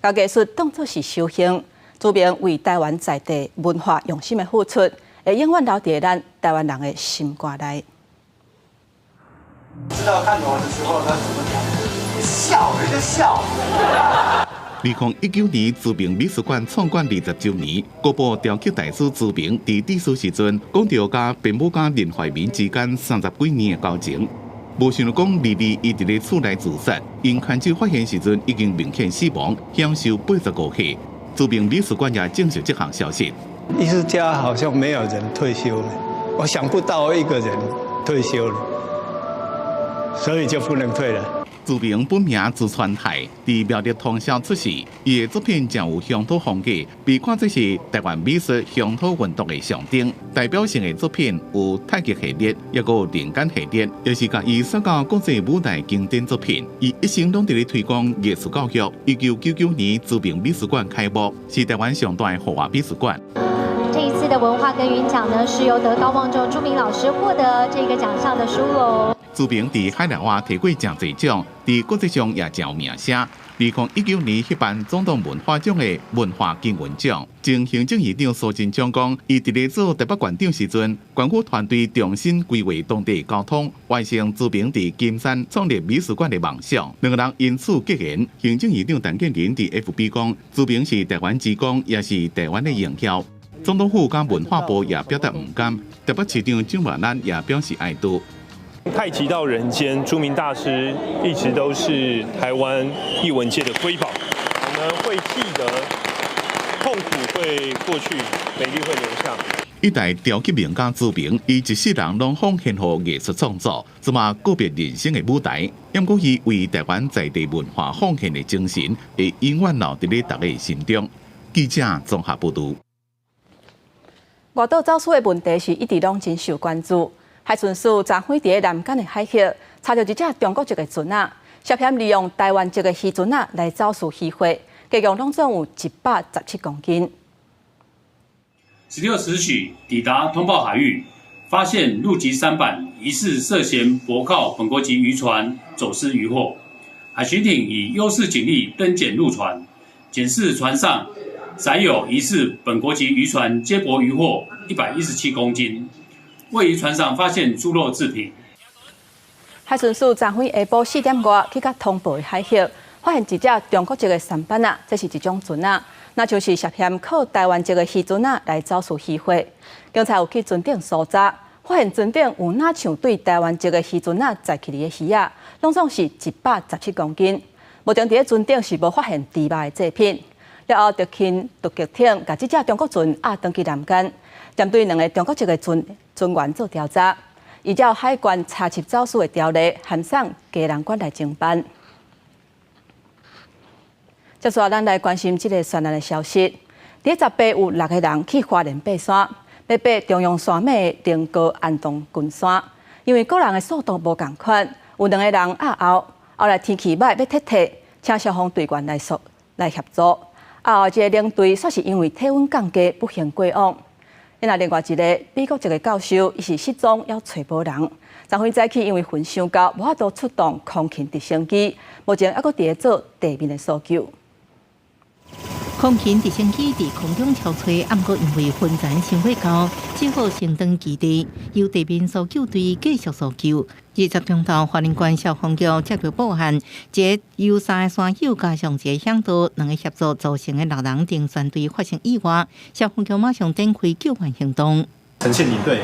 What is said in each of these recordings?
把艺术当作是修行，注明为台湾在地文化用心的付出，会永远留伫咱台湾人的心肝内。知道看完的时候他怎么讲？笑，人家笑。2019年知名美术馆创馆20周年，国宝雕刻大师知名伫致辞时阵，讲到甲父母甲林怀民之间30几年的交情。无想到讲，莉莉伊伫咧厝内自杀，因牵手发现时阵已经明显死亡，享受85岁。知名美术馆也证实这项消息。艺术家好像没有人退休了，我想不到一个人退休了，所以就不能退了。知名本名朱传泰，伫苗栗通宵出世。伊的作品正有乡土风格，被看作是台湾美术乡土运动的象征。代表性的作品有太极系列，也有人间系列，也是甲伊受到国际舞台经典作品。伊一生拢伫咧推广艺术教育。1999年知名美术馆开幕，是台湾上大的户外美术馆。这一次的文化耕耘奖呢，是由德高望重朱明老师获得这个奖项的殊荣。知名伫海内外摕过真侪奖，伫国际上也真有名声。2019年迄办总统文化奖的文化经文奖，前行政院长苏贞昌讲，伊伫咧做台北馆长时阵，官府团队重新规划当地交通，完成知名伫金山创立美术馆的梦想。两个人因此结缘。行政院长陈建仁伫 FB 讲，知名是台湾之光，也是台湾的荣耀。总统府甲文化部也表达唔甘，台北市长蒋万安也表示哀悼。太极到人间，朱明大师一直都是台湾艺文界的瑰宝。我们会记得，痛苦会过去，美丽会留下。一代雕刻名家知名，伊一世人拢奉献予艺术创作，这么个别人生的舞台。不过，伊为台湾在地文化奉献的精神，会永远留伫咧大家心中。记者综合报道。外岛走私的问题是一直拢真受关注。海巡署昨昏伫南竿的海域查到一只中国籍的船仔，涉嫌利用台湾籍的渔船仔来走私渔货，计共拢总有117公斤。16时许抵达通报海域，发现陆籍舢板疑似涉嫌泊靠本国籍渔船走私渔获。海巡艇以优势警力登检入船，检视船上载有疑似本国籍渔船接驳渔获117公斤。位于船上发现猪肉制品。海巡署昨昏下晡4点外去甲通报的海域，发现一只中国籍的舢板仔，这是一种船仔，那就是涉嫌靠台湾籍的渔船仔来走私渔货。警察有去船顶搜查，发现船顶有哪像对台湾籍的渔船仔载起嚟的鱼仔，拢总是117公斤。目前伫船顶是无发现猪肉的制品。了后，特勤突击艇甲这只中国船押登去南竿，针对2个中国籍的船员做调查，依照海关查缉走私的条例，函送家人馆来侦办。接下来，咱来关心这个悬案的消息。伫18有6个人去花莲爬山，要爬中央山脉灵高安东群山，因为个人的速度无共款，有2个人压后，后来天气歹要撤退，请消防队员来协助。后一个领队说是因为体温降低不幸过往。另外一个美国籍的教授，伊是失踪要找无人。昨昏早起因为云伤高，无法度出动空勤直升机，目前还阁伫做地面的搜救。空勤直升机伫空中超吹，不过因为云层伤过高，只好升登基地，由地面搜救队继续搜救。20钟头，花莲县消防局接到报案，一个由3个山友加上一个向导2个协助造成的6人登山队发生意外，消防局马上展开救援行动。陈姓领队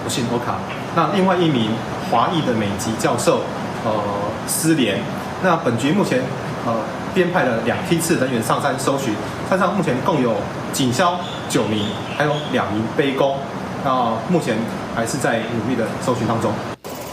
不幸脱卡，那另外一名华裔的美籍教授失联。那本局目前编派了2梯次人员上山搜寻，山上目前共有警消9名，还有2名背工。那目前还是在努力的搜寻当中。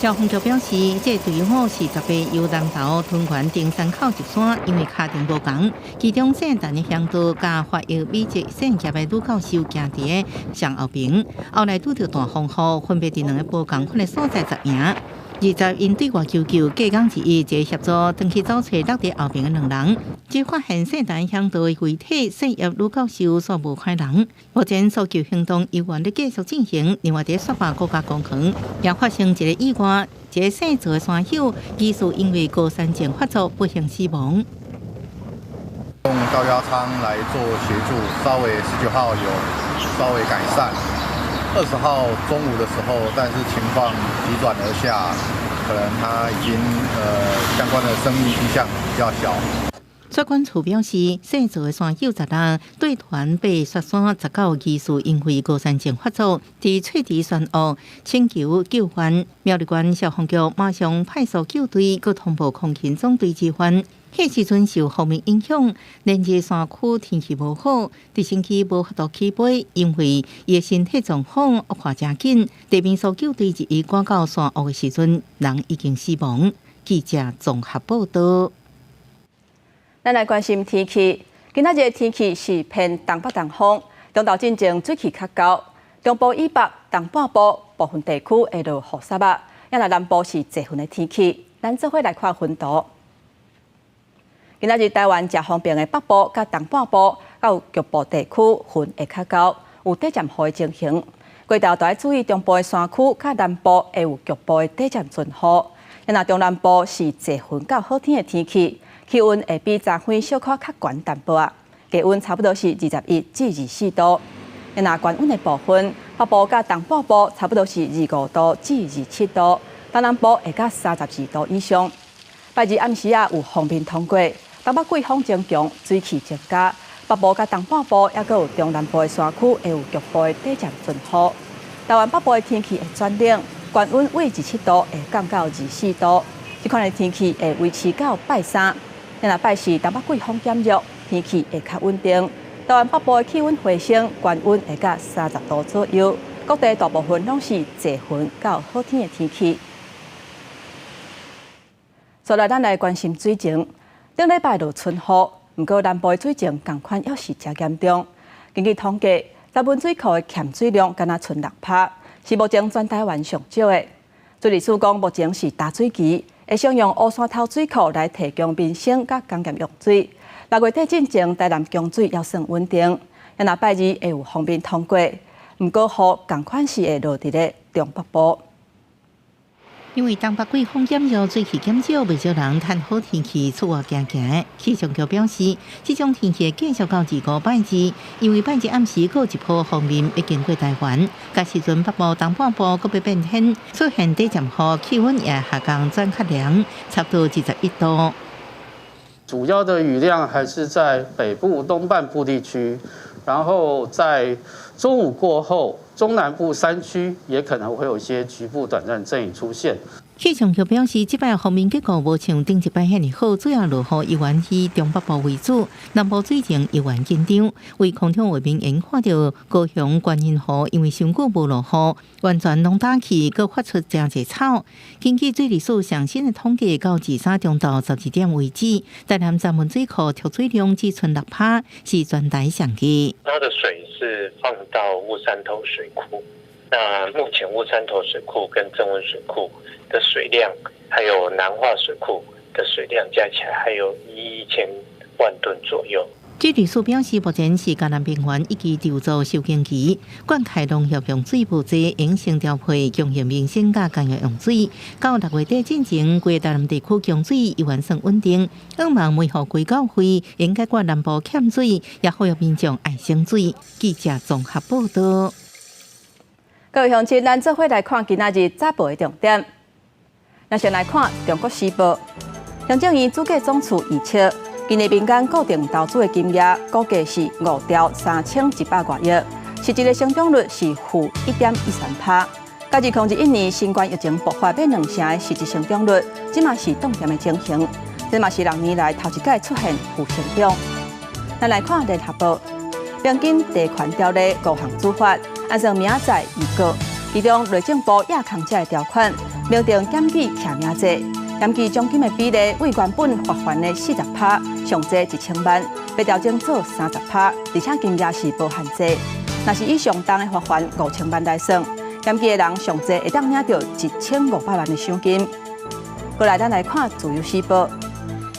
消防局表示，这队伍是18由南投屯园登山口入山，因为卡定无同，其中姓陈的向导加发有美籍姓叶的女教授行伫上后边，后来拄到大风雨，分别伫2个不同款的所在集营。20因对外求救，隔工一个协助，登去找找落伫后边的2人，只发现姓陈向导的遗体，姓叶女教授所无看人。目前搜救行动依然咧继续进行。另外，伫雪霸国家公园也发生一个意外，一个姓赵的山友疑似因为高山症发作不幸死亡。高压舱来做协助，稍微19号有稍微改善，20号中午的时候，但是情况急转而下，可能他已经相关的生命迹象比较小。雪管处表示，涉事的山友10人对团被雪山19技术因为高山症发作，伫翠池山坳请求救援。苗栗县消防局马上派出救队，佮通报空勤总队支援。迄时阵受风面影响，连日山区天气无好，直升机无法度起飞，因为伊的身体状况恶化真紧。地面所救队一一赶到山坳的时阵，人已经死亡。记者综合报道。咱来关心天气，今仔日天气是偏东北东风，中昼进前水气较高，中部以北、东半部部分地区会落雨沙仔，也来南部是侪云的天气。咱做伙来看云图。今仔日台湾正方便的北部甲东半部，到局部地区云会较高，有短暂雨的情形。过昼都要注意中部的山区甲南部会有局部的短暂阵雨。也那中南部是侪云到好天的天气。气温会比昨天小可较悬淡薄啊，低温差不多是21至24度。那高温的部分，北部甲东半部差不多是25度至27度，东南部会到32度以上。拜日暗时啊有风面通过，东北季风增强，水汽增加。北部甲东半部也有中南部的山区会有局部的短暂阵雨。台湾北部的天气会转冷，高温为17度会降到24度。这款的天气会维持到拜三。那拜四东北季风减弱，天气会较稳定。台湾北部的气温回升，高温会到30度左右。各地大部分拢是侪云到好天的天气。再来，咱来关心水情。顶礼拜落春雨，不过南部的水情同款也是真严重。根据统计，大温水库的欠水量敢若剩6%，是目前全台湾上少的。水利署讲，目前是大水期。会想用乌山头水库来提供民生甲工业用水。6月底进前，台南供水也算稳定。也那拜日会有方面通过，不过雨同款是会落伫咧中北部。因为东北季风减弱，水汽减少，不少人趁好天气出外行行。气象局表示，这种天气继续到25拜日，因为拜日暗时有一波锋面要经过台湾，甲时阵北部东半部佫要变天，出现短暂雨，气温也下降转较凉，差不多21度。主要的雨量还是在北部东半部地区，然后在中午过后，中南部山区也可能会有一些局部短暂阵雨出现。气象局表示，这摆方面结果无像顶一摆遐尼好，主要落雨依然以中北部为主，南部水情依然紧张。为空调画面研看到高雄观音湖因为上久无落雨，完全拢打起，佮发出真侪草。根据水利署上新的统计，到23中昼12点为止，台南闸门水库储水量只剩6%，是全台上低。它的水是放到雾山头水库。那目前雾山头水库跟曾文水库的水量，还有南化水库的水量加起来还有1000万吨左右。水利署表示，目前是嘉南平原以及潮州收经期，灌溉农业用水不济，应先调配供应民生甲工业用水。到6月底进前，规台南地区供水依然算稳定。希望每户规教会应解决南部欠水，也呼吁民众爱省水。记者综合报道。各位乡亲，咱做伙来看今仔日早报的重点。咱先来看《中国时报》，行政院主计总处预测，今年民间固定投资的金额估计是5兆3100多亿，实际的成长率是-1.13%。加2021年新冠疫情爆发变2成的实际成长率，即嘛是冻点的情形，这嘛是6年来头一届出现负成长。咱来看《联合报》，边境地权条例5项主法。按照明仔预告，其中内政部亚康者的条款，明定检举徛名制，检举奖金的比例为原本罚款的40%，上济1000万，被调整做30%，而且金额是无限制。若是以上当的罚款5000万来算，检举的人上济会当领到1500万的赏金。过来，咱来看《自由时报》，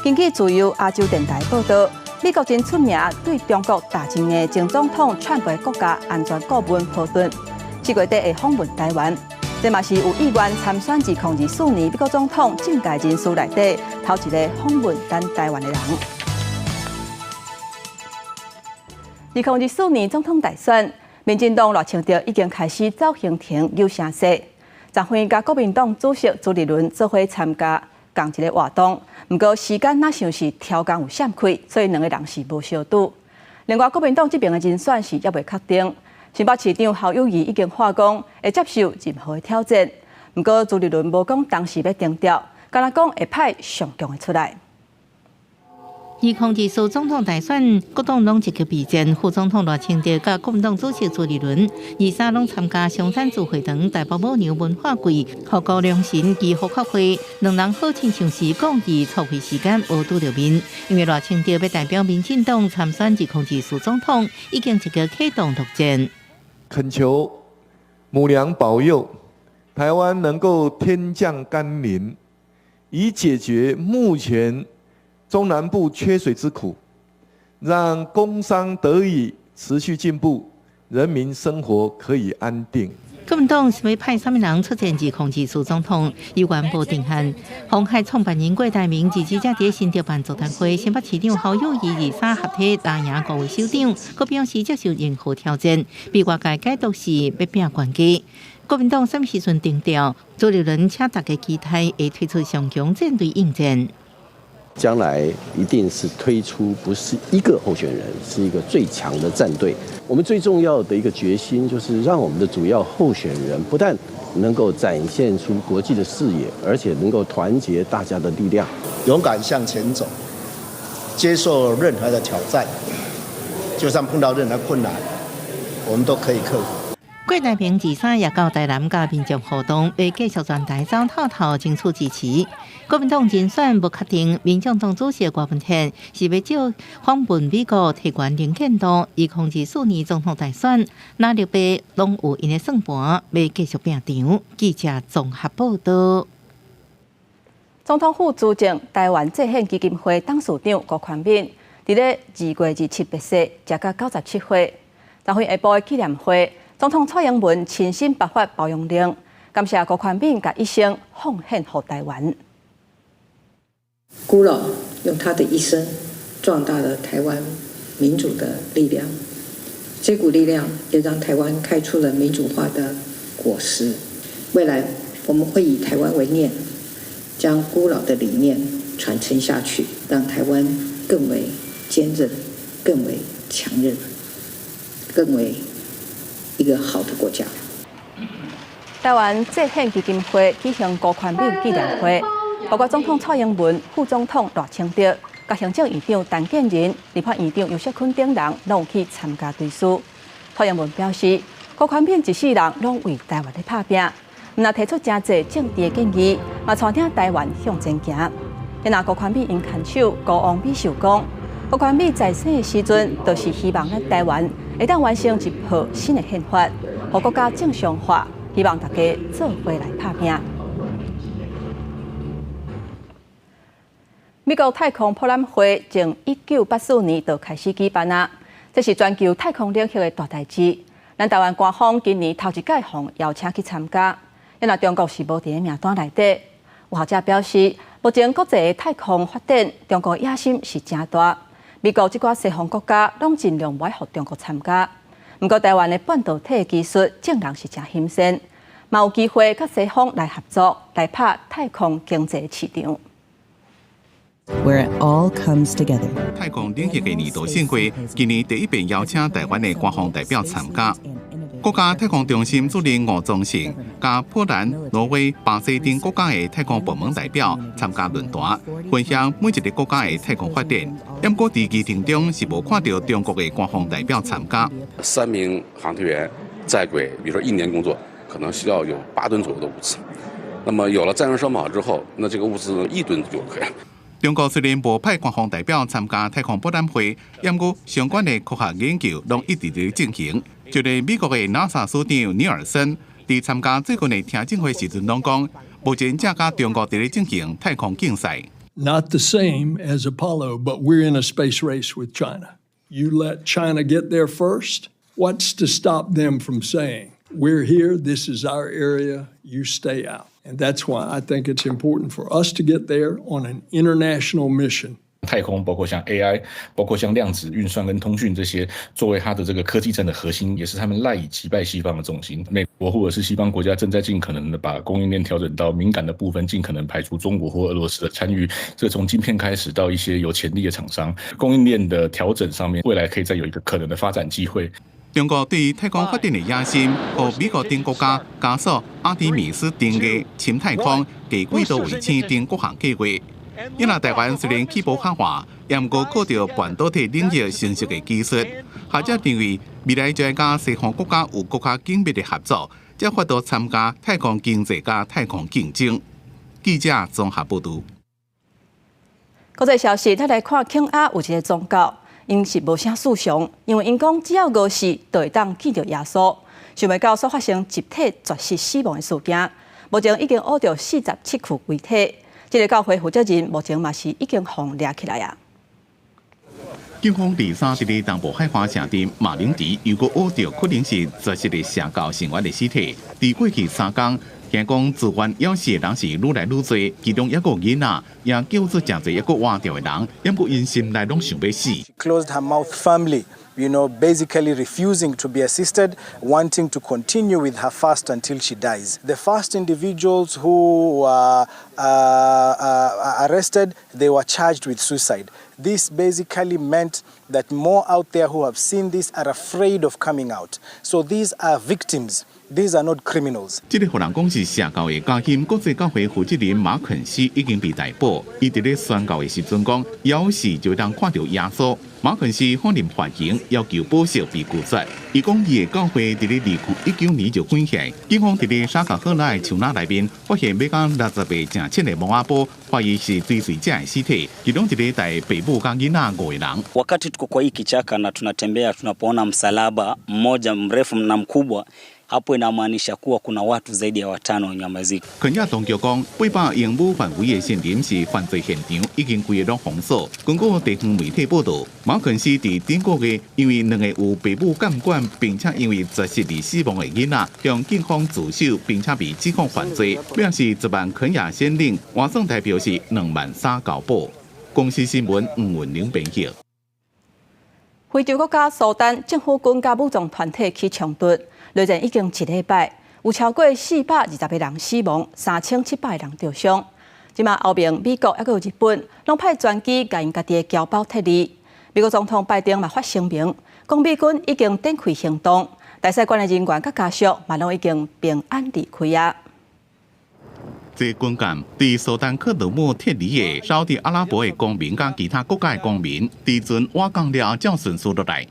根据自由亚洲电台报道。美国真出名对中国大政的前总统川普国家安全顾问普顿，7月底会访问台湾，这嘛是有意愿参选2024年美国总统政界人士内底头一个访问咱台湾的人。2024年总统大选，民进党赖清德已经开始走行程有声势。张辉甲国民党主席朱立伦做伙参加同一个活动，不过时间哪像是超工有闪开，所以两个人是无相拄。另外，国民党这边的人选是也未确定。新北市长侯友宜已经话讲会接受任何的挑战，不过朱立伦无讲当时要定调，敢若讲会派上强的出来。2024总统大选，各党拢积极备战。副总统赖清德甲国民党主席朱立伦，二三拢参加松山自会堂大埔母娘文化季复古良辰暨复刻会，两人好亲像是讲义错会时间无拄着面。因为赖清德要代表民进党参选2024总统，已经积极启动陆战。恳求母娘保佑台湾能够天降甘霖，以解决目前中南部缺水之苦，让工商得以持续进步，人民生活可以安定。国民党是要派什么人出战2024总统？有关无定案。鸿海创办人郭台铭支持者伫新竹办座谈会，新北市长侯友宜23合体打赢5位首长，佮表示接受任何挑战，被外界解读是要拼关机。国民党什么时阵定调？朱立伦请大家期待会推出上强战队应战。将来一定是推出不是一个候选人，是一个最强的战队。我们最重要的一个决心，就是让我们的主要候选人不但能够展现出国际的视野，而且能够团结大家的力量，勇敢向前走，接受任何的挑战，就算碰到任何困难，我们都可以克服。郭台铭23也到台南甲民众互动，要继续全台走透透争取支持。国民党人选无确定，民进党主席郭文天是要借访问美国提悬能见度，2024年总统大选，哪六辈拢有因的算盘，要继续拼场。记者综合报道。总统府资政台湾制宪基金会董事长郭宽敏，伫咧2月27日逝，食到97岁。昨昏下晡的纪念会。总统蔡英文亲身颁发褒扬令，感谢郭宽敏甲一生奉献给台湾。辜老用他的一生壮大了台湾民主的力量，这股力量也让台湾开出了民主化的果实。未来我们会以台湾为念，将辜老的理念传承下去，让台湾更为坚韧、更为强韧、更为一个好的国家。台湾制宪基金会举行郭宽敏纪念会，包括总统蔡英文、副总统赖清德、甲行政院长陈建仁、立法院长游锡堃等人拢有去参加追思。蔡英文表示，郭宽敏一世人拢为台湾咧打拼，若提出真侪政治的建议，嘛带领台湾向前行。因那郭宽敏因牵手高王美秀讲，郭宽敏在生的时阵，就是希望咱台湾会当完成一部新的宪法，让国家正常化。希望大家做伙来打拼。美国太空博览会从1984年就开始举办啊，这是全球太空领域的大代志。咱台湾官方今年头一届互邀请去参加，因为中国是无伫名单内底。有学者表示，目前国际的太空发展，中国野心是真大。美国这寡西方国家拢尽量不爱互中国参加。不过，台湾的半導體技術仍然是真險先，嘛有機會甲西方來合作，來拍太空經濟市場。Where it all comes together。太空領域嘅年度盛會，今年第一遍邀請台灣嘅官方代表參加。國家太空中心主任吳宗成、加波蘭、挪威、巴西等國家嘅太空部門代表參加論壇，分享每一個國家嘅太空發展。不過，在議程中是無看到中國嘅官方代表參加。3名航天員在軌，比如說1年工作，可能需要有8噸左右的物資。那麼有了載人雙跑之後，那這個物資1噸就可以。中國雖然無派官方代表參加太空博覽會，不過相關嘅科學研究攏一直在進行。就連美國嘅 NASA 署長尼爾森在參加最近嘅聽證會時陣，攏講，目前正甲中國在咧進行太空競賽。Not the same as Apollo, but we're in a space race with China. You let China get there first. What's to stop them from saying, we're here, this is our area, you stay out? And that's why I think it's important for us to get there on an international mission 太空，包括像 AI， 包括像量子运算跟通讯这些，作为它的这个科技战的核心，也是他们赖以击败西方的重心。美国或者是西方国家正在尽可能的把供应链调整到敏感的部分，尽可能排除中国或俄罗斯的参与。这从晶片开始到一些有潜力的厂商，供应链的调整上面，未来可以再有一个可能的发展机会。中国对于太空发展的野心，和美国等国家加速阿提米斯等的侵太空、低轨道卫星等各项计划。因为台湾虽然起步较晚，也毋过靠着半导体领域成熟的技术，学者认为未来就要甲西方国家有更加紧密的合作，才发度参加太空经济甲太空竞争。记者综合报道。国际消息，咱来看庆亚有一个宗教，因是无啥思想，因为因讲只要5时就会当见到耶稣。想袂到所发生集体绝食死亡的事件，目前已经挖到47具遗体。这个教会负责人目前嘛是已经被抓起来啊。警方第3日东部海华城镇马林迪又搁挖到可能是绝食的社教成员的尸体。在过去3天，听讲自愿要死的人是愈来愈多，其中也有囡仔，也救出真侪也搁活掉的人，也不因心内拢想要死。Closed her mouth firmly. Basically refusing to be assisted, wanting to continue with her fast until she dies. The first individuals who were arrested, they were charged with suicide. This basically meant that more out there who have seen this are afraid of coming out. So these are victims. These are not criminals. 这个互人讲是社教的嘉兴国际教会负责人马肯西已经被逮捕。伊伫咧宣告的时阵讲，要是就当看到耶稣。马肯西反临法庭，要求保释被拒绝。伊讲伊的教会伫咧离去19年就关起来。警方伫咧沙卡赫拉的树林内面发现每港60倍正轻的摩阿波，怀疑是追随者的尸体，其中一个带爸母甲囡仔5个人。Wakati tuko kwa hii kichaka na tunatembea, tunapoona msalaba mmoja mrefu na mkubwa, hapo inamaanisha kuwa kuna watu zaidi ya 5 wanyamazika. 肯亚当局讲，800英亩范围的森林是犯罪现场，已经规个拢封锁。根据地方媒体报道，马肯西伫顶个月因为2个有爸母监管，并且因为绝食而死亡的囡仔，向警方自首，并且被指控犯罪，表示10万肯亚先令，换算台币是2万3交保。公司新闻吴文玲编辑。非洲国家苏丹政府军甲武装团体起冲突。内战已经1礼拜，有超过420个人死亡，3700个人受伤。即马后面美国还有日本，拢派专机甲因家己的侨胞撤离。美国总统拜登嘛发声明，讲美军已经展开行动，大使馆的人员甲家属嘛拢已经平安离开啊。这军舰对苏丹克鲁姆撤离的沙特阿拉伯的公民甲其他国家的公民，地阵瓦港了照顺序落来。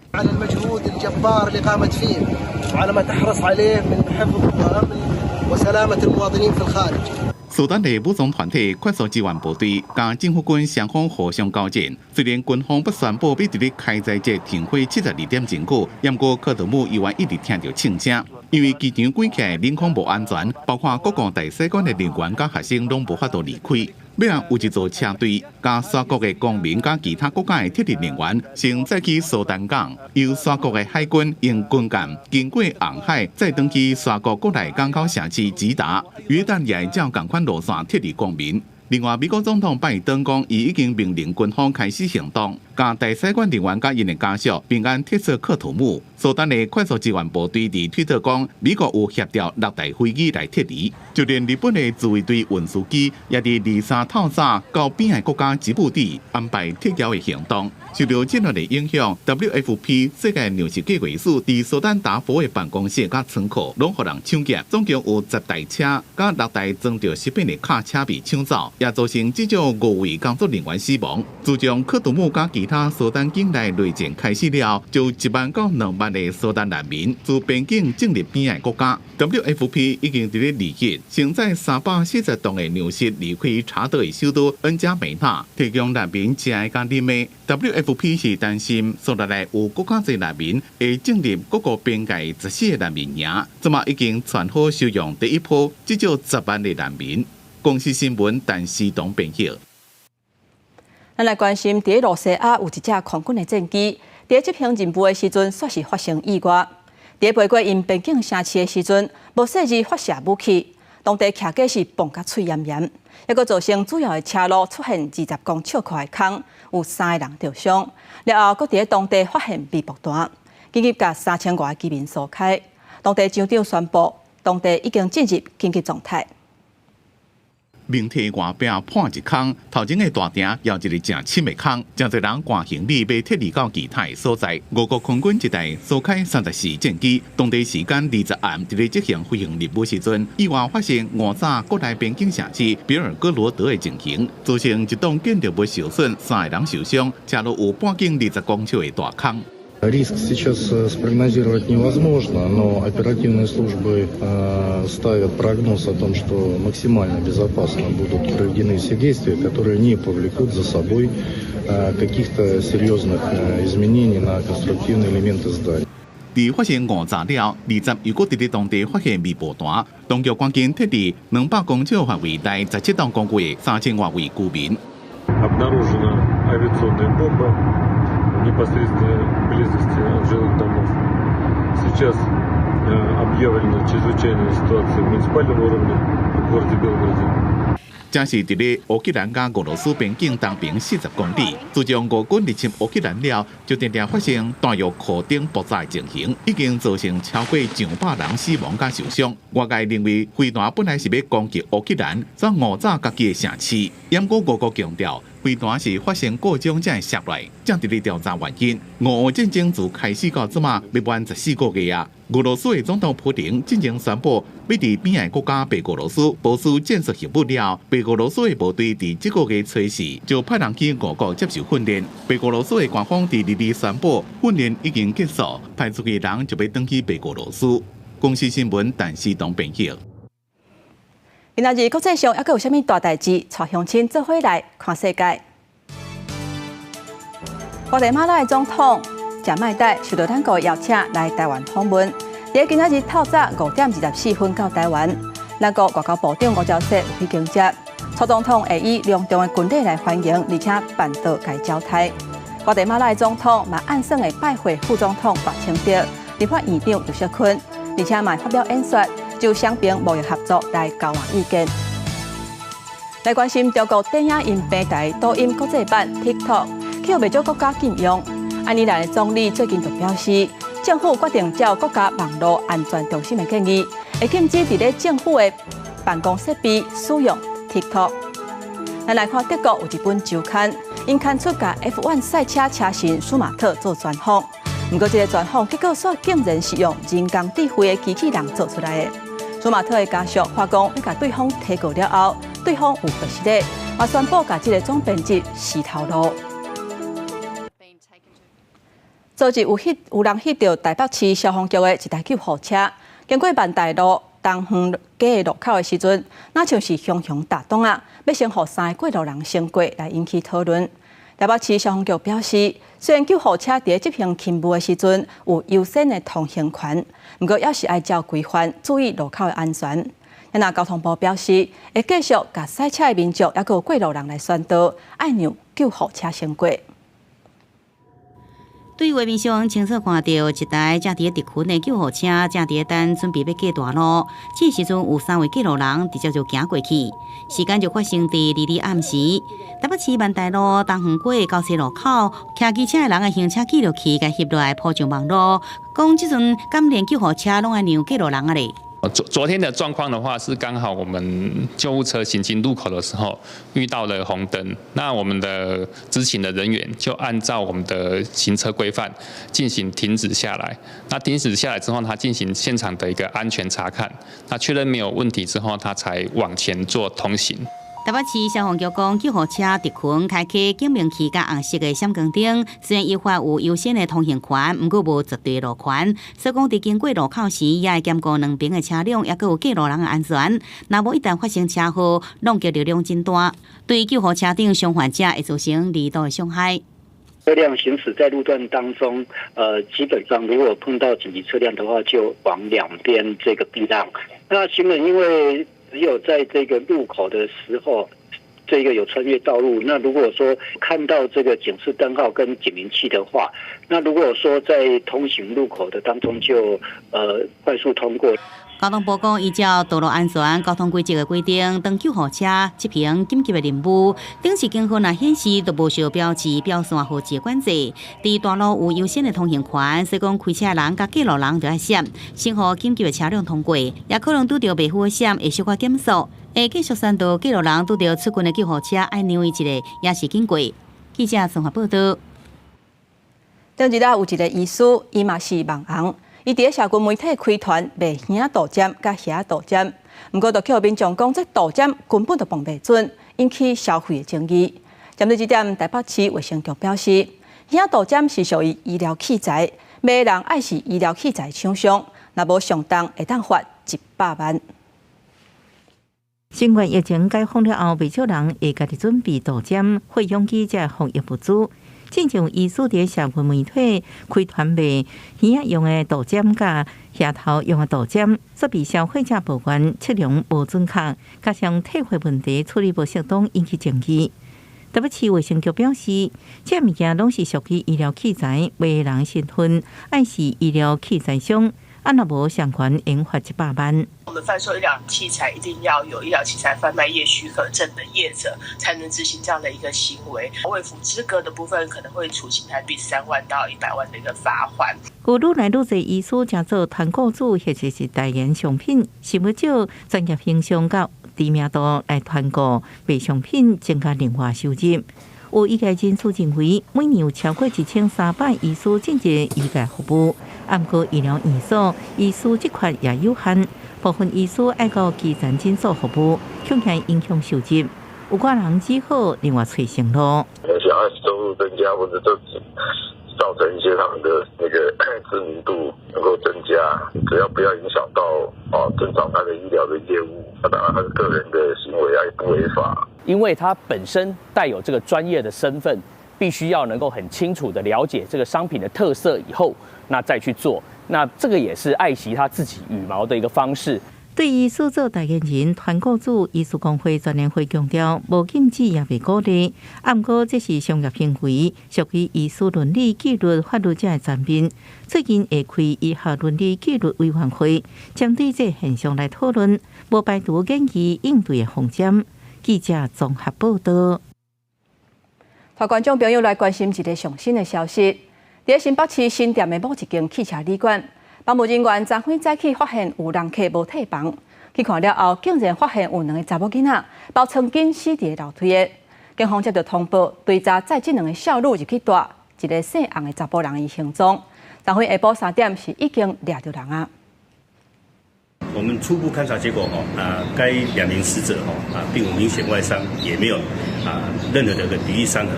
苏丹的武装团体快速支援部队甲政府军双方互相交战。虽然军方不宣布要伫咧开斋节停火72点钟久，不过克鲁姆依然一直听到庆声。因为机场关起来，领空无安全，包括国共大使馆的人员甲学生拢无法度离开。尾啊，有一座车队，甲沙国的公民甲其他国家的特地人员，先再去苏丹港，由沙国的海军用军舰经过红海，再登去沙国国内港口城市直达。约旦也照共款路线撤离公民。另外，美国总统拜登讲，伊已经命令军方开始行动，甲大使馆人员甲因的家属平安撤出克图姆。苏丹的快速支援部队伫推特讲，美国有协调6台飞机来撤离，就连日本的自卫队运输机也伫23透早到边的国家吉布地安排撤侨的行动。受到战略的影响 ，WFP 世界粮食计划署伫苏丹达佛的办公室甲仓库拢互人抢劫，总共有10台车甲6台装着食品的卡车被抢走，也造成至少5位工作人员死亡。自从克图姆甲其他苏丹境内内战开始了，就1万到2万的苏丹难民自边境进入边的国家。WFP 已经伫咧2日承载340吨的粮食离开查德的首都恩加梅纳，提供难民食的甲啉的。WFP 是担心苏丹内有国家侪难民会进入各个边界窒息的难民营，即马已经传好收容第一波至少10万的难民。公司新闻陈思东编辑。咱来关心，伫罗西亚有一架空军的战机，伫执行任务的时阵，煞是发生意外。伫飞过因边境城市的时阵，无设置发射武器。当地骑架是蹦甲嘴炎炎，还佫造成主要的车路出现20公尺宽的坑，有3个人受伤。了后，佫伫当地发现微博单，紧急甲3000外居民疏开。当地酋长宣布，当地已经进入紧急状态。明体外壁破一坑，头前的大厅也一个正深的坑，真侪人赶行李被撤离到其他的所在。五国空军一带疏开34战机，当地时间20暗，伫咧执行飞行任务时阵，意外发生5座国内边境城市比尔哥罗德的情形，造成一栋建筑物受损，3个人受伤，车路有半径20公尺的大坑。Риск сейчас спрогнозировать невозможно, но оперативные службы ставят прогноз о том, что максимально безопасно будут проведены все действия, которые не повлекут за собой каких-то серьезных изменений на конструктивные элементы здания. 伫发生误炸了，20又搁伫咧当地发现微波弹，当局赶紧撤离200公尺范围内17栋公寓3000多位居民。Обнаружена авиационная бомба в непосредственной близости от жилых домов. Сейчас объявлена чрезвычайная ситуация в муниципальном уровне в городе Белгороде. 正是伫咧乌克兰甲俄罗斯边境东边40公里，自从俄军入侵乌克兰了，就常常发生弹药库顶爆炸的情形，已经造成超过200人死亡甲受伤。外界认为飞弹本来是要攻击乌克兰，则误炸家己的城市。不过俄国强调，飞弹是发生各种才会射来，正伫咧调查原因。俄乌战争自开始到即马要满14个月啊！俄罗斯的总统普京进前宣布，要伫边岸国家白俄罗斯部署建设任务了。白俄罗斯的部队伫这个月初4就派人去俄国接受训练。白俄罗斯的官方伫2日宣布，训练已经结束，派出去的人就要返去白俄罗斯。公司新闻陈思东编辑。今仔日国际上还佫有啥物大代志？带乡亲做伙来看世界。瓜地马拉的总统贾迈代受到咱国邀请来台湾访问。伫今仔日透早5点24分到台湾，咱国外交部长吴钊燮有去迎接。蔡总统会以隆重的军礼来欢迎，而且办道该招待。瓜地马拉的总统嘛按算的拜会副总统白清德、立法院长尤锡坤，而且嘛发表演说，就双边贸易合作来交换意见。来关心中国电影音平台抖音国际版 TikTok， 去互未少国家禁用。印尼的总理最近就表示，政府决定照国家网络安全中心的建议，会禁止伫咧政府的办公设备使用 TikTok。咱来看德国有一本周刊，因刊出甲 F1 赛车车神舒马特做专访，不过这个专访结果却竟然是用人工智慧的机器人做出来的。舒马特的家属发讲，要甲对方提告了后，对方有回失礼，也宣布甲这个总编辑洗头路。昨日有人翕到台北市消防局的一台救护车，经过万大路东园街路口的时阵，那像是熊熊大动啊，要先互3个过路人先过来引起讨论。台北市消防局表示，虽然救护车伫执行勤务的时阵有优先的通行权，不过也是按照规范注意路口的安全。那交通部表示，会继续甲赛车的民众也有过路人来宣导，爱让救护车先过。对画面上清楚看到一台正伫地区的救护车，正伫等准备要过大路。这时阵有3位过路人直接就行过去，时间就发生伫2日暗时。台北市万大路东园街高西路口，骑机车的人的行车记录器甲翕落来铺上网络，讲即阵敢连救护车拢爱让过路人啊咧。昨天的状况的话，是刚好我们救护车行经路口的时候遇到了红灯，那我们的执勤的人员就按照我们的行车规范进行停止下来。那停止下来之后，他进行现场的一个安全查看，那确认没有问题之后，他才往前做通行。台北市消防局讲，救护车特群开启警鸣器甲红色的闪光灯，虽然依法有优先的通行权，不过无绝对路权。所以讲，伫经过路口时，也会监顾两边的车辆，也有过路人的安全。若无一旦发生车祸，弄叫流量真大，对救护车顶伤患者会造成2度的伤害。车辆行驶在路段当中，基本上如果碰到紧急车辆的话，就往两边这个避让。那行人因为只有在这个路口的时候，这个有穿越道路。那如果说看到这个警示灯号跟警鸣器的话，那如果说在通行路口的当中就快速通过。交通部讲，依照道路安全交通规则的规定，当救护车执行紧急的任务，顶时警方若显示都无需要标志、标线或者管制，伫大路有优先的通行权，所以讲开车的人甲过路人就要闪，先予紧急的车辆通过，也可能拄到未符的闪，会小可减速。会继续宣导过路人拄到出勤的救护车，爱让位一个，也是经过。记者综合报道。顶日有一个医师，伊嘛是网红。伊伫社群媒体开团卖虾豆尖甲虾豆尖，不过就叫民众讲这豆尖根本就放袂准，引起消费的争议。针对这点，台北市卫生局表示，虾豆尖是属于医疗器材，卖人爱是医疗器材厂商，若无上当会当罚100万。新冠疫情解封了后，不少人会家己准备豆尖，会用起这防疫物资。正像医师伫社群媒体开团卖鱼用的豆尖甲虾头用的豆尖，则被消费者报关测量无准确，加上退货问题处理无适当，引起争议。台北市卫生局表示，这物件拢是属于医疗器材，卖人身份爱是医疗器材商。按若无相关，应罚100万。我们贩售医疗器材一定要有医疗器材贩卖业许可证的业者，才能执行这样的一个行为。未符资格的部分，可能会处新台币3万到100万的一个罚款。有愈来愈侪医师加做团购主，或者是代言商品，想要借专业形象甲知名度来团购卖商品，增加另外收入。有医界人士认为，每年有超过1300医师进入医界服务，按过医疗院所医师这块也有限，部分医师爱到基层诊所服务，恐吓影响收入。有寡人只好另外找生路。小孩收入增加，或者都造成一些他们的那个知名度能够增加，只要不要影响到正常他的医疗的业务，当然他的个人的行为也不违法。因为他本身带有这个专业的身份，必须要能够很清楚的了解这个商品的特色以后，那再去做。那这个也是爱惜他自己羽毛的一个方式。对于所做代言人、团购主，医师工会专联会强调，无禁止也未鼓励。不过这是商业行为，属于医师伦理纪律法律者的层面。最近会开医学伦理纪律委员会，针对这现象来讨论，无排除建议应对的风险。记者综合报道。台观众朋友来关心一个上新的消息，在新北市新店的某一间汽车旅馆，保姆人员昨昏早起发现有人客无退房，去看了后，竟然发现有2个查某囡仔包曾经死伫楼梯的。警方接到通报，追查载这2个少女入去带一个姓洪的查甫人的行踪。昨昏下晡3点是已经抓到人啊。我们初步勘查结果该2名死者并无明显外伤，也没有任何的抵御伤痕。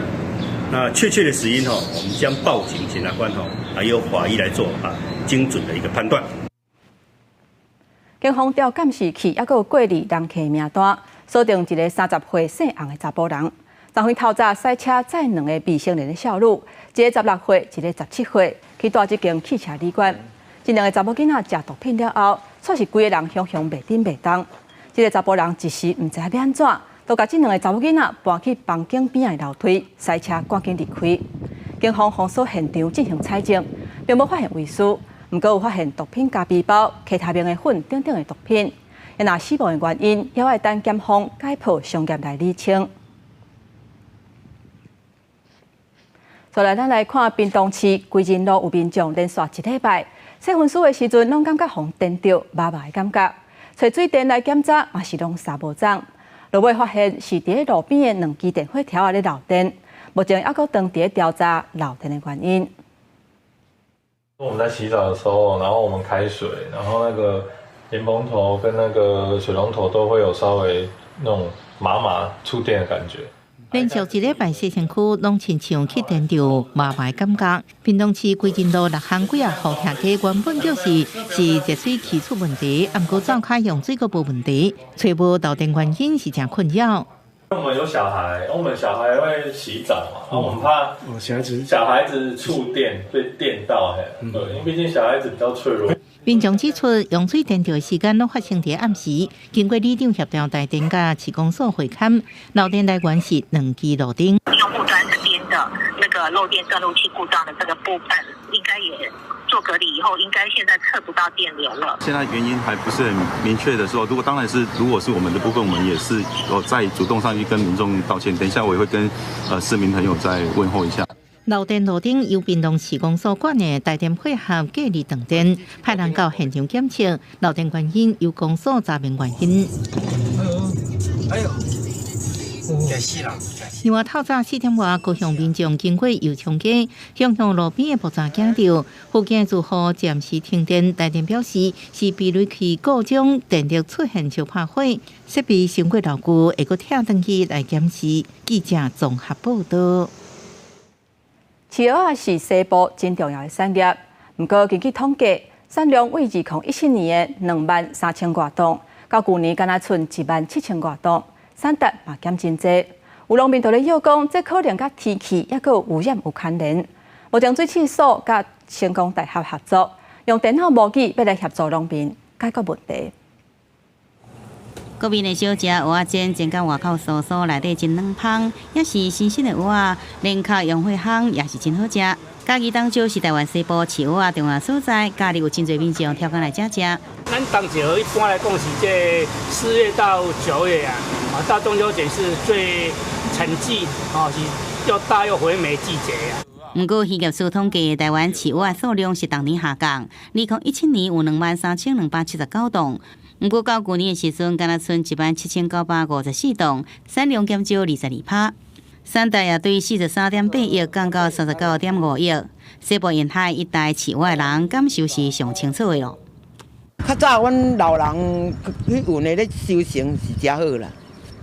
那确切的死因我们将报警检察官还有法医来做精准的一个判断。警方调监视器还有过滤人客名单，锁定一个30岁姓洪的查甫人。昨昏透早赛车载2个未成年的少女，一个16岁，一个17岁，去带这间汽车旅馆。这2个查某囡仔食毒品了后，却是规个人雄雄袂顶袂当。这个查甫人一时唔知要安怎，就把这2个查某囡仔搬去房间边的楼梯，赛车赶紧离开。警方封锁现场进行采证，并无发现遗书，不过有发现毒品加背包、其他面的粉等等的毒品。也那死亡的原因，也要等检方解剖详验来厘清。再来，咱来看屏东市归仁路有民众连续1礼拜。洗粪水的时阵，拢感觉互电着麻麻的感觉。找水电来检查，嘛是拢三无脏。落尾发现是伫路边的2支电火条咧漏电。目前还佫当伫调查漏电的原因。我们在洗澡的时候，然后我们开水，然后那个莲蓬头跟那个水龙头都会有稍微那种麻麻触电的感觉。连续1礼拜洗身躯拢亲像去电着麻麻感觉。屏东市归仁路6巷几户客家原本表示是热水器出问题，不过灶卡用水个无问题，找无漏电原因是真困扰。我们有小孩，我们小孩会洗澡嘛，然后我们怕小孩子触电被电到，因为毕竟小孩子比较脆弱。民众指出，用水电着的时间拢发生伫暗时，经过里长协调台电甲市公所会勘，漏电来源是2支路灯。用户端这边的那个漏电断路器故障的这个部分，应该也做隔离以后，应该现在测不到电流了。现在原因还不是很明确的时候，如果是我们的部分，我们也是再主动上去跟民众道歉。等一下我也会跟市民朋友再问候一下。漏电路顶由屏东市公所管的台电配合隔离断电，派人到现场检测，漏电原因由公所查明原因。另外，透早4点外，高雄民众经过油厂街，向路边的木栅行道，附近住户暂时停电。台电表示，是避雷器故障，电力出现小破火，设备经过牢固，会阁跳登去来检视。记者综合报道。饲鹅是西部真重要的产业，不过根据统计，产量为2017年的23000多吨，到去年敢若剩17000多吨，产值嘛减真多。有农民就咧要讲，这可能甲天气也有污染有牵连。目前水试所甲成功大学合作，用电脑模拟要来协助农民解决问题。国民的小食蚵仔煎，煎到外口酥酥，内底真软香，也是新鲜的蚵仔，连壳用火烘也是真好食。嘉义当州是台湾西部饲蚵仔重要所在，家里有真侪民众挑工来食。咱当节一般来讲是这4月到9月啊，到中秋节是最产季，是又大又肥美季节啊。不过，渔业署统计，台湾饲蚵仔数量是当年下降，2017年有23279吨。不过，到去年的时阵，敢若剩17954吨，产量减少22%。产值也对43.8亿降到39.5亿。西部沿海一带饲蚵的人感受是上清楚的咯。较早阮老人去运的咧收成是真好啦，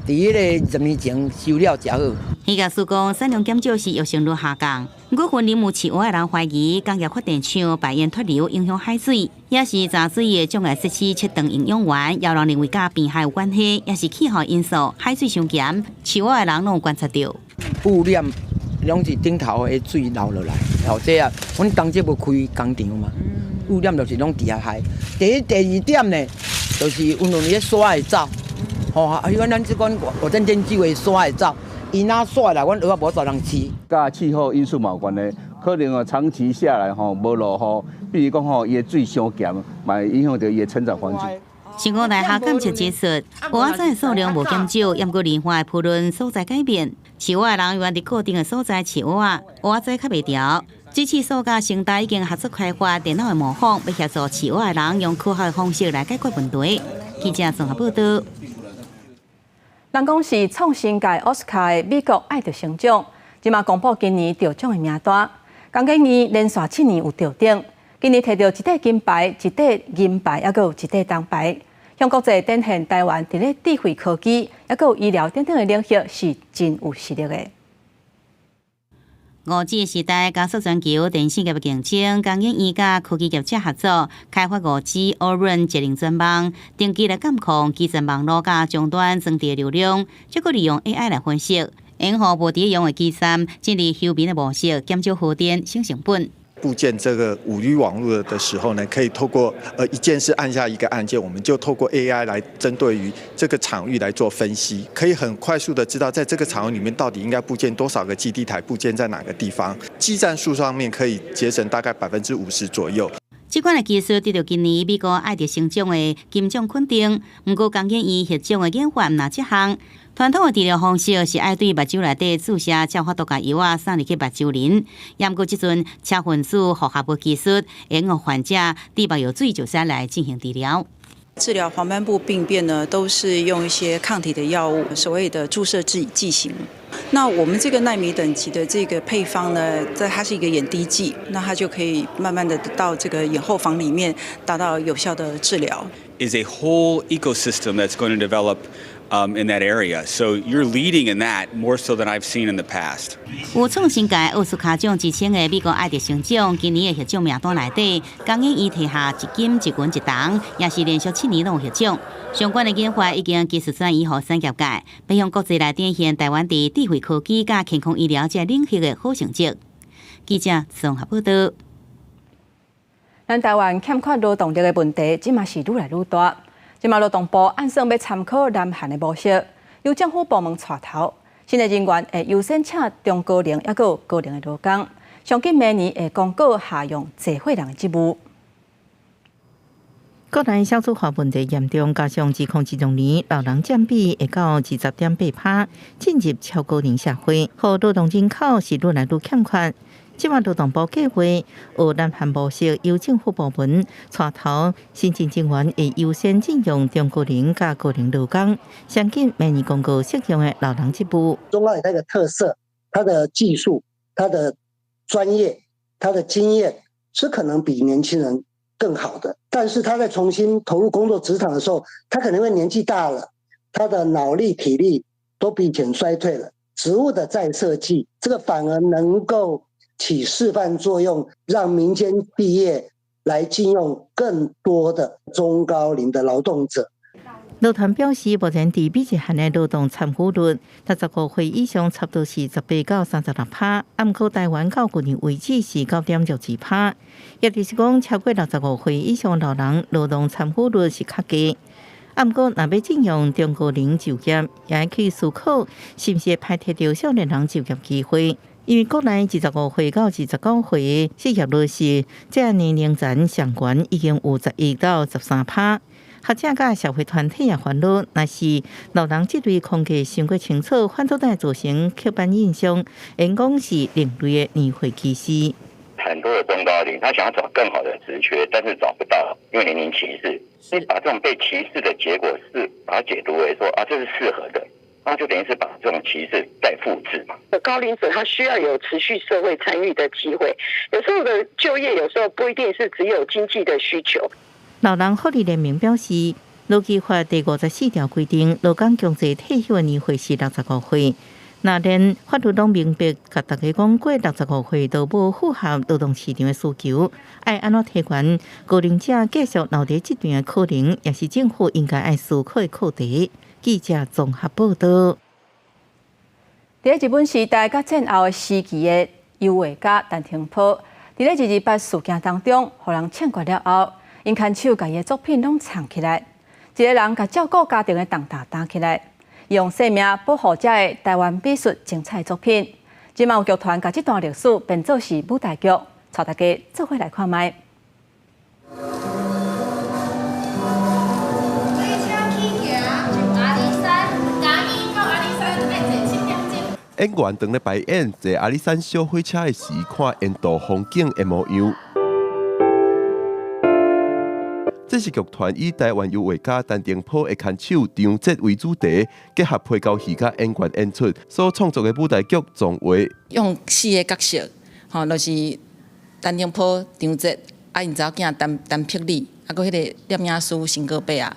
伫迄个20年前收了真好。渔业署讲，产量减少是药性率下降。不过，份林务饲蚵的人怀疑工业发电厂排烟脱硫影响海水，也是杂水的障碍设施切断营养源，也让认为甲病害有关系，也是气候因素，海水上咸，饲蚵的人拢有观察到。污染拢是顶头的水流落来，这啊，阮当时要开工厂嘛，污染就是拢地下海。第二点呢，就是有咧沙会走，阮咱即款我真真只会沙会走。伊那煞来，阮蚵仔无啥人吃。甲气候因素嘛有关系，可能长期下来无落雨，比如讲伊的水伤咸，嘛影响到伊的成长环境。成功大学监测指出，蚵仔的数量无减少，也过年化的铺论所在改变。饲蚵的人原伫固定的所在饲蚵仔较袂调。水试所甲成大已经合作开发电脑的模仿，要协助饲蚵的人用科学的方式来解决问题。记者综合报道。人讲是创新界奥斯卡的美国爱迪生奖，即马公布今年得奖的名单。刚今年连续7年有得奖，今年摕到1块金牌、1块银牌，也有1块铜牌，向国际展现台湾伫咧智慧科技，也有医疗等等的领域是真有实力的。5G 时代加速全球电信业的竞争，工研院甲科技业者合作开发5G Orange 节能专网，定期来监控基层网络甲终端装置流量，再个利用 AI 来分析，用户无伫用的基站建立休眠的模式，减少耗电、省成本。部件这个5G 网络的时候呢，可以透过一件事按下一个按键，我们就透过 AI 来针对于这个场域来做分析，可以很快速的知道在这个场域里面到底应该部件多少个基地台，部件在哪个地方，基站数上面可以节省大概50%左右。这款的技术得到今年美国爱迪生奖的金奖肯定，不过工研院迄奖的研发哪一项？传统的治疗方式是爱对目睭内底注射超发毒甲药啊，送入去目睭林。也不过这阵超分子复合物技术，会让患者滴目药水就是来进行治疗。治疗黄斑部病变呢，都是用一些抗体的药物，所谓的注射剂型。那我们这个奈米等级的这个配方呢，它是一个眼滴剂，那它就可以慢慢的到这个眼后房里面达到有效的治疗。Is a whole ecosystem that's going to develop in that area. So you're leading in that more so than I've seen in the past. 有创新界奥斯卡奖之称的美国爱迪生奖，今年的获奖名单内底，工研院摕下1金、1银、1铜，也是连续7年拢有获奖。相关的研发已经技术转移予产业界，要向国际来展现台湾伫智慧科技甲健康医疗这领域的好成绩。记者综合报道。咱台湾欠缺劳动力的问题，即嘛是愈来愈大。即嘛劳动部按算要参考南韩的模式，由政府部门带头，新的人员会优先请中高龄也有高龄的劳工，上紧明年会公告下用济岁人的职务。国内少子化问题严重，加上2020年老人占比会到20.8%，进入超高龄社会，和劳动人口是愈来愈欠缺。即马劳动部计划，由南韩模式由政府部门带头，新进人员会优先聘用中高龄加高龄劳工，相信明年公告适用的老人职务。中高龄它的特色、它的技术、它的专业、它的经验是可能比年轻人更好的，但是他在重新投入工作职场的时候，他可能因为年纪大了，他的脑力、体力都比以前衰退了。职务的再设计，这个反而能够起示范作用，让民间企业来禁用更多的中高龄的劳动者。劳团表示，目前伫每一项的劳动参与率，65岁以上差不多是18到36%，按过台湾到去年为止是9.62%，也就是讲超过65岁以上老人劳动参与率是较低。按过若要禁用中高龄就业，也要去思考是不是排斥掉少年人就业机会。因为国内25岁到29岁失业率是这年龄层上悬，已经有11到13%。学者甲社会团体也烦恼，若是老人这类空气伤过清楚，反倒会造成刻板印象，因讲是另类的年会歧视。很多的中高龄，他想要找更好的职缺，但是找不到，因为年龄歧视。你把这种被歧视的结果是把它解读为说啊，这是适合的。那就等于是把这种歧视再复制嘛。高龄者他需要有持续社会参与的机会，有时候的就业有时候不一定是只有经济的需求。老人福利联盟表示，劳基法第54条规定，劳工强制退休的年岁是65岁。那连法律拢明白，甲大家讲过65岁都无符合劳动市场的需求，爱安怎提悬高龄者继续留在这段的可能，也是政府应该爱思考的课题。记者综合报道。在日本时代甲战后的时期的优画家陈廷波，在228事件当中，互人枪决了后，因牵手把伊的作品拢藏起来，一个人甲照顾家庭的重担担起来，用生命保护这的台湾美术精彩作品。今晚有剧团甲这段历史变作是舞台剧，带大家做伙来看卖。演员当咧排演坐阿里山小火车的时，看沿途风景的模样。这是剧团以台湾油画家陈廷波的牵手张节为主题，结合配角戏甲演员演出所创作的舞台剧《壮画》。用4个角色，就是陈廷波、张节，因查某囝陈碧丽，佮迄个摄影师邢高伯啊，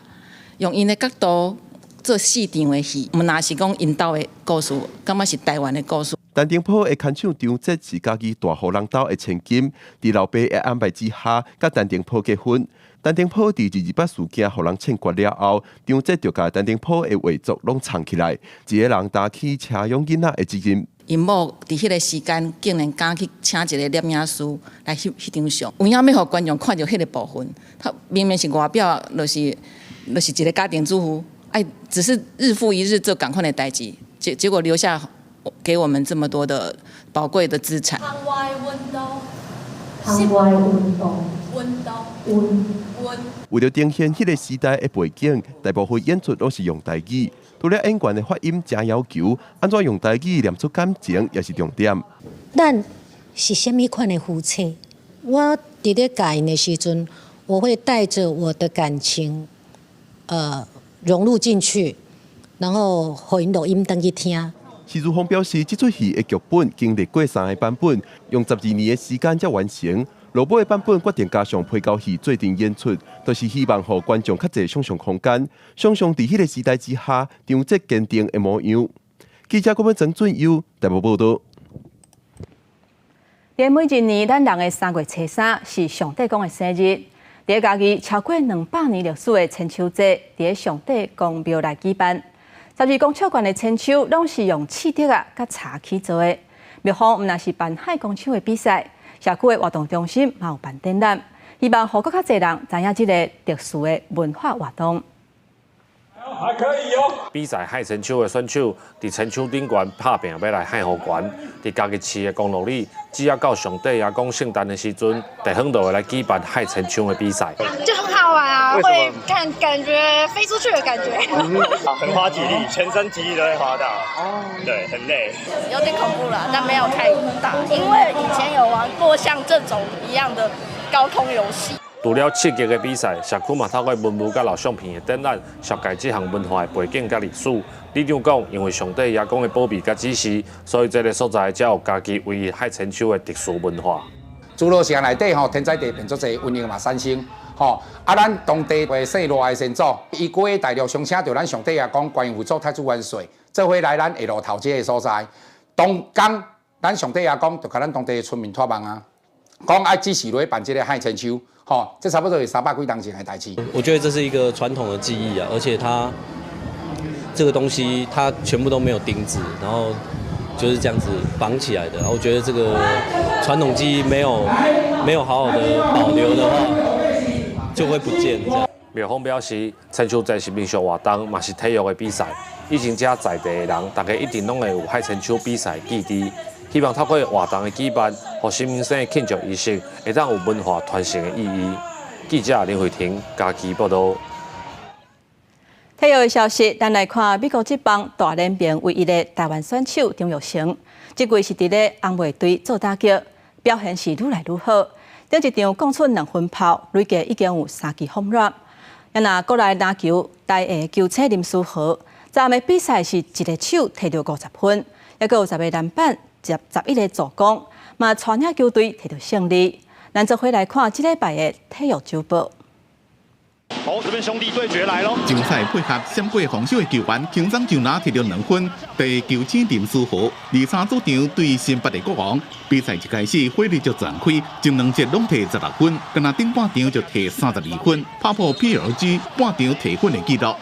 用因的角度。做4场的戏，毋那是讲因兜的故事，感觉是台湾的故事。陈廷波的牵手张节是家己大户人兜的千金，伫老爸的安排之下，甲陈廷波结婚。陈廷波伫228事件互人枪决了后，张节就甲陈廷波的画作拢藏起来，一个人担起车养囡仔的责任。因某伫迄个时间，竟然敢去请一个摄影师来翕张相，有影要互观众看到迄个部分。他明明是外表，就是一个家庭主妇。只是日复一日做赶快的代志，结果留下给我们这么多的宝贵的资产。为了呈现迄个时代的背景，大部分演出都是用台语。除了演员的发音真要求，安怎用台语念出感情也是重点。咱是什么款的夫妻？我伫咧教因的时阵，我会带着我的感情，融入进去，然后互因录音登去听。徐如峰表示，这出戏的剧本经历过3个版本，用12年的时间才完成。落尾的版本决定加上配角戏做阵演出，就是希望让观众较侪想象空间，想象伫迄个时代之下，张节坚定的模样。记者郭文曾准优台北报道。连每一年咱人的3月初3是上帝公的生日。伫家己超过200年历史的千秋节，伫上帝公庙来举办。12公尺悬的千秋，拢是用刺竹啊、甲茶去做的。庙方毋但是办海公手的比赛，社区的活动中心嘛有办展览，希望互更较侪人知影这个特殊的文化活动。还可以哦。比赛海参岫的选手伫青丘顶悬拍拼要来海湖悬，伫家己市的公路里，只要到上帝爷公圣诞的时阵，地方都会来举办海参岫的比赛。就很好玩啊，会感觉飞出去的感觉。很花体力，全身肌力都会花到。对，很累。有点恐怖了，但没有太大，因为以前有玩过像这种一样的高空游戏。除了刺激的比赛，社区嘛透过文物甲老相片的展览，揭解这项文化的背景甲历史。李长讲，因为上帝爷公的保庇甲指示，所以这个所在才有家己为海参岫的特殊文化。侏罗城内底吼，天灾地变做侪瘟疫嘛产生，吼咱当地的姓罗的先祖，伊过大陆上请着咱上帝爷公观音佛祖太子元帅，做伙来咱下路头这个所在。当讲咱上帝爷公就甲咱当地的村民托梦啊，讲爱支持落办这个海参岫。好，这差不多有300几年前的代志。我觉得这是一个传统的技艺啊，而且它这个东西它全部都没有钉子，然后就是这样子绑起来的。然后我觉得这个传统技艺没有好好的保留的话，就会不见这样。庙方表示，青丘在是民俗活动，嘛是体育的比赛。以前遮在地的人，大家一定拢会有海参岫比赛记忆。希望透过活动的举办，和新民生的庆祝仪式，会当有文化传承的意义。记者林慧婷家己报道。体育的消息，咱来看美国职棒大联盟唯一的台湾选手张育成，这季是伫咧红袜队做打击，表现是愈来愈好。顶一场攻出2分炮，累计已经有3支轰软。那国内篮球台下球星林书豪，昨暗的比赛是一个手摕到50分，也有10个篮板。11个助攻，嘛带领球队摕到胜利。咱再回来看这礼拜的体育周报。好，这边兄弟对决来咯！竞赛配合闪过防守的球员，轻松就拿摕到2分。第球星林书豪，2-3主场对新北的国王，比赛一开始火力就全开，前2节拢摕16分，干那顶半场就摕32分，打破 PLG 半场摕分的纪录。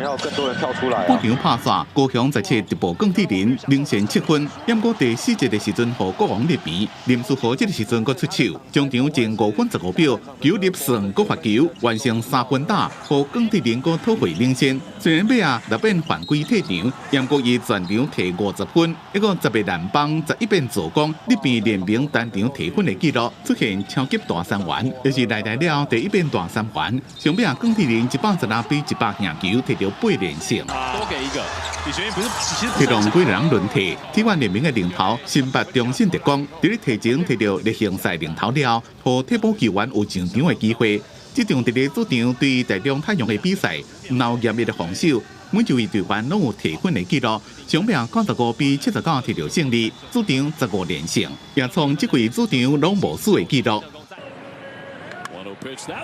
要更多人跳出来。半场拍散，高雄在切直播更替林领先7分，不过第4节的时阵，和国王逆变，林书豪这个时阵佫出手，中场前5分15秒，球入算佫发球，完成3分打，和更替林佫讨回领先。虽然尾啊6变犯规退场，不过伊全场摕50分，一个10个篮板，11变助攻，逆变连名单场摕分的纪录，出现超级大三元，就是来了第1变大三元。上尾啊更替林112比100赢球，摕到8连胜。多给一个，李学不是，其实体能几人轮替，T1联盟的领头新北中信特工，伫咧提前摕到例行赛领头了，和替补球员有上场的机会。这场伫咧主场对台中太阳的比赛，闹严密的防守，每一位队员拢有提分的记录，上面95比79摕到胜利，主场15连胜，也创这季主场拢无输的纪录。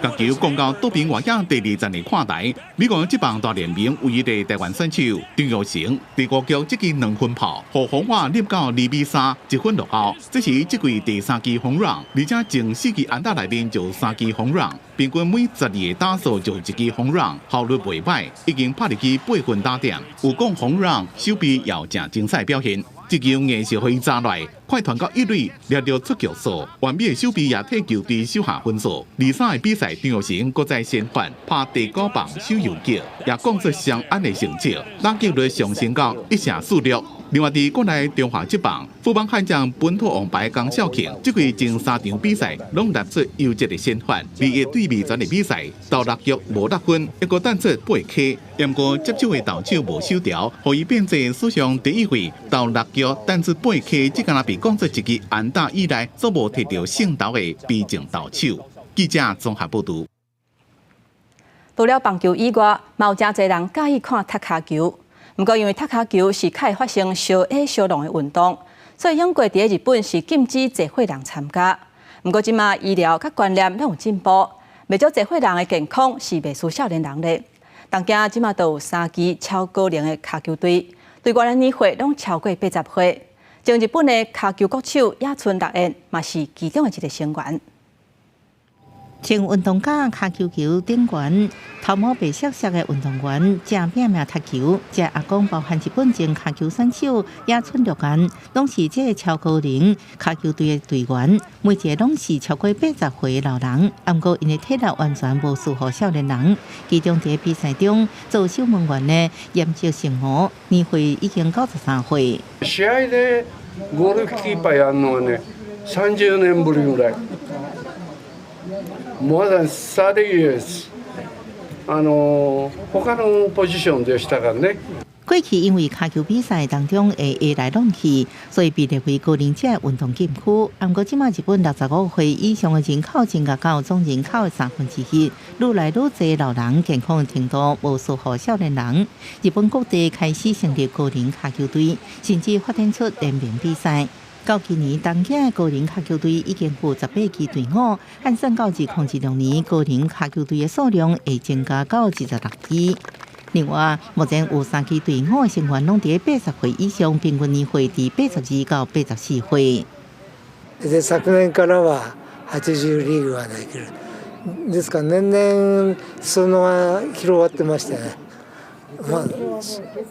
角球降到多边外野第2站的看台，美国职棒大联盟唯一的台湾选手张育成，第5局这支2分炮，和红袜立到2比3，1分落后。这是这季第3支轰软，而且前4支安打内面就3支轰软，平均每12个打数就1支轰软，效率袂歹，已经拍入去8分打点。有讲轰软，手臂也有正精彩表现。这球硬是互伊砸来，快传到1垒，掠到出局数，完美的手臂也替球队收下分数。2-3的比赛，张育成搁再先发拍第9棒手游击，也讲出上安的成绩，打击率上升到1/46。另外，伫国内中华职棒，富邦悍将本土王牌江少庆，这季前3场比赛拢拿出优质的先发，2-1对美全的比赛，到6局无6分，一个弹出8K，不过接手的投手无收掉，互伊变成史上第1回到6局弹出8K，只敢被讲出一支安打以来所无摕到胜投的悲情投手。记者综合报道。除了棒球以外，嘛有真侪人介意看踢脚球。不过，因为踢脚球是可以发生相爱相弄的运动，所以英国伫日本是禁止聚会人参加。不过，即马医疗甲观念拢有进步，未少聚会人的健康是未输少年人的。当今即马都有3支超高龄的脚球队，队员的年岁拢超过80岁。从日本的脚球国手野村乐彦嘛是其中的一个成员。穿运动甲脚球球顶悬，头毛白色色的运动员正拼命踢球，这也讲包含日本前卡球选手野村六彦，拢是这个超高龄卡球队的队员，每一个拢是超过80岁的老人，不过因的体力完全无适合少年人。其中在比赛中做守门员的严少成武，年岁已经93岁。試合でゴールキーパーやるのはね、30年ぶりぐらい。more than 30 years。他のポジションでしたからね。过去因为卡球比赛当中会下来冷气，所以被列为高龄者运动禁区。不过，即马日本65岁以上的人口增加到总人口的1/3，愈来愈多老人健康的程度无适合少年人。日本各地开始成立高龄卡球队，甚至发展出联名比赛。到今年，东京的高龄卡球队已经有18支队伍，按算到2016年，高龄卡球队的数量会增加到26支。另外，目前有3支队伍的成员拢在80岁以上，平均年岁伫82到84岁。で昨年からは80リーグができる。ですから年々裾野が広がってましてね。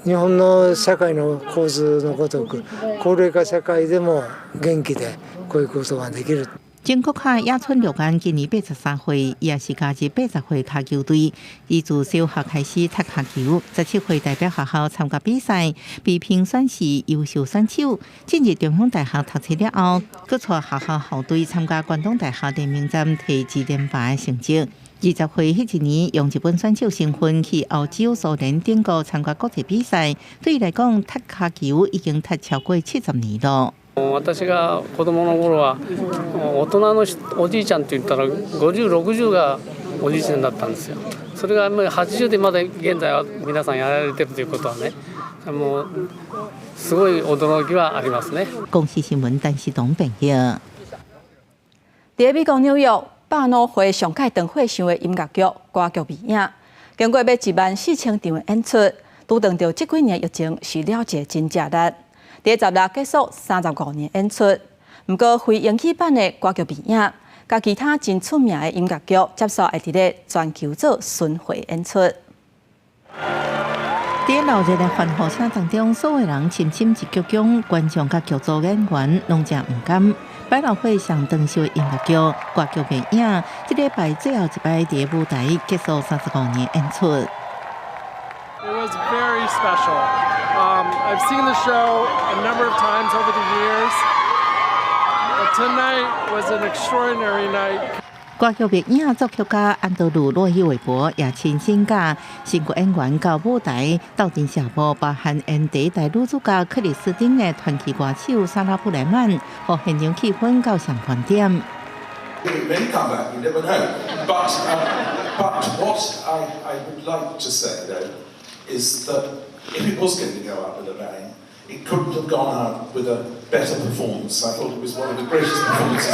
日本の社会の構図のごとく、高齢化社会でも元気でこういうことができる。前国卡野村六彦今年83岁，也是加入80岁卡球队。伊自小学开始踢卡球，17岁代表学校参加比赛，被评选是优秀选手。进入中央大学读册了后，佮带学校校队参加关东大学联名战，摕2连霸的成绩。20岁迄一年，用日本选手身份去澳洲、苏联等国参加国际比赛，对伊来讲，踢卡球已经踢超过70年了。私が子供の頃は大人のおじいちゃんって言ったら50、60がおじいちゃんだったんですよ。それが80でまだ現在は皆さんやられてるということはね、もうすごい驚きはありますね。公司新闻陈时东朋友。在美国纽约，100岁上届长会上的音乐剧、歌剧魅影，经过要14000场的演出，拄碰到这几年疫情是了一个真正力。第16结束35年演出，不过非延期版的歌剧魅影，甲其他真出名的音乐剧，接受会伫咧全球做巡回演出。在闹热的欢呼声当中，所有人深深一鞠躬，观众甲剧组演员拢真唔甘。百老汇上长寿的音乐剧、歌剧魅影，这礼拜最后一摆伫舞台结束35年演出。It was very special. I've seen the show a number of times over the years, but tonight was an extraordinary night. 歌剧魅影作曲家安德鲁·洛伊韦伯也亲身甲新国演员到舞台斗阵下播，包含演第一代女主角克里斯汀的传奇歌手莎拉·布莱曼，和现场气氛到上观点。May come back, you never know. But what I would like to say though is that if it was going to go out with a bang, it couldn't have gone out with a better performance. I thought it was one of the greatest performances.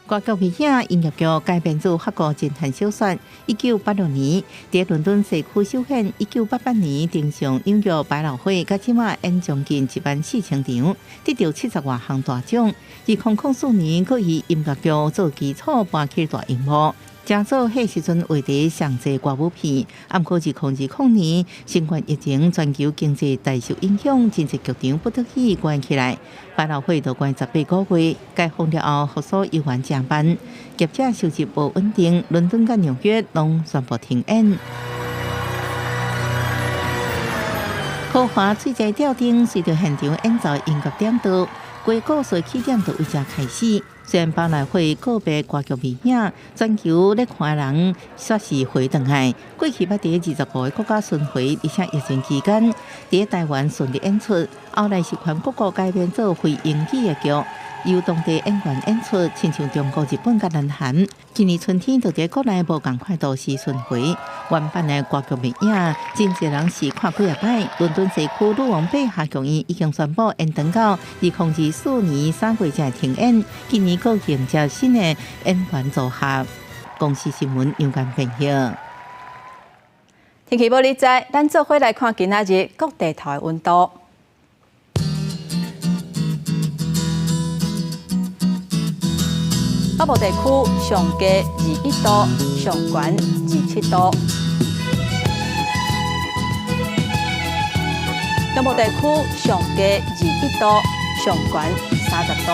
歌剧魅影音乐剧改编自法国侦探小说，1986年在伦敦西区首演，1988年登上纽约百老汇，到即马演将近14000场，得到70多项大奖。2004年，佮以音乐剧做基础搬去大荧幕。正做迄时阵画题上济歌舞片，不过2020年新冠疫情全球经济大受影响，真济剧场不得已关起来。百老汇都关18个月，解封了后复苏悠然正办，业者收入无稳定，伦敦甲纽约拢宣布停演。豪华水在吊顶，随着现场演奏音乐点到，规个岁起点就为这开始。虽然百老汇个别歌剧魅影，全球咧看人煞是回转来。过去捌伫25个国家巡回，而且疫情期间伫台湾顺利演出，后来是全各国改编做非英语的剧，由当地演员演出，亲像中国、日本甲南韩。今年春天就伫国内无共款都市巡回，原版的歌剧魅影，真侪人是看几啊摆。伦敦西区女王陛下剧院已经宣布延长到2024年3月才停演，今年佫迎接新的演员组合。公司新闻杨干平报。天气报你知，咱做伙来看今仔日各地头的温度。北部地区上低21度，上悬27度。中部地区上低21度，上悬30度。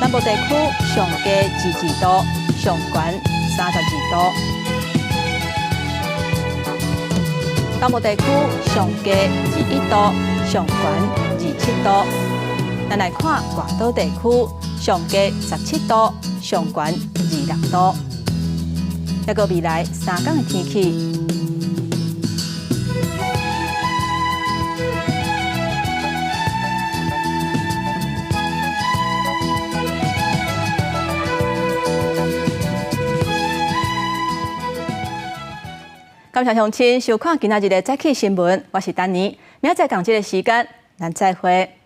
南部地区上低22度，上悬32度。东部地区上低21度，上悬27度。咱来看外岛地区，上低17度，上悬26度。一个未来3天的天气。感谢乡亲收看今仔日的早起新闻，我是丹妮，明仔载同一个时间，咱再会。